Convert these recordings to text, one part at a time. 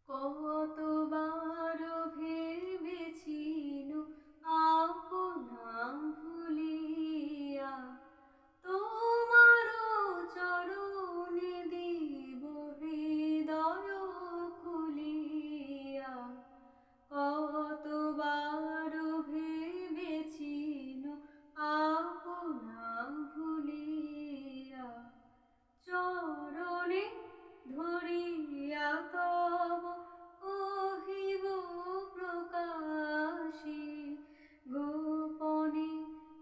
কতবার ভেবেছিনু আপনা ভুলিয়া তোমার চরণে দিব হৃদয় খুলিয়া। কতবার ভেবেছিনু আপনা ভুলিয়া চরণে ধরিয়া তব কহিব প্রকাশে গোপনে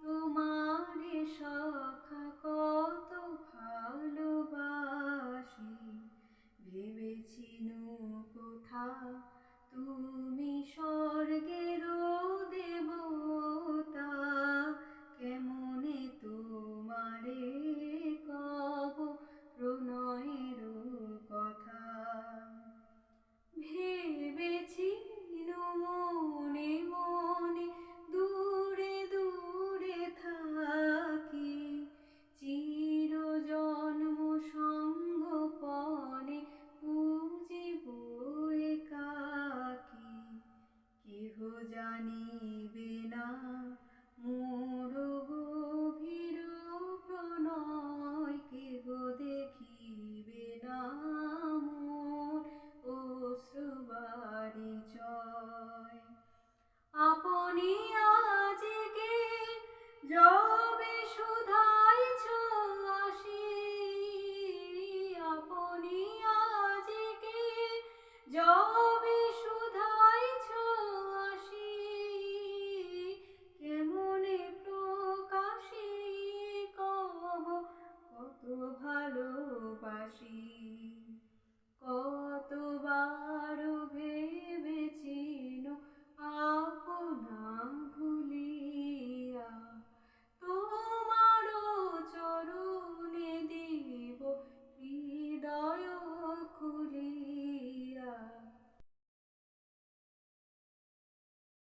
তোমারে সখা কত ভালোবাসি। ভেবেছিনু কোথা তুমি স্বর্গের দেবতা, কেমনে তোমারে কব প্রণয়ের কথা। ভেবেছিনু মনে মনে দূরে দূরে থাকি, চির জন্ম সঙ্গপনে পুজিব একাকী। কেহ জানিবে না মোর গভীর প্রণয়, কেহ দেখিবে না মোর অশ্রুবারিচয়। আপনি আজকে যবে শুধাইছ আসি, আপনি আজকে যবে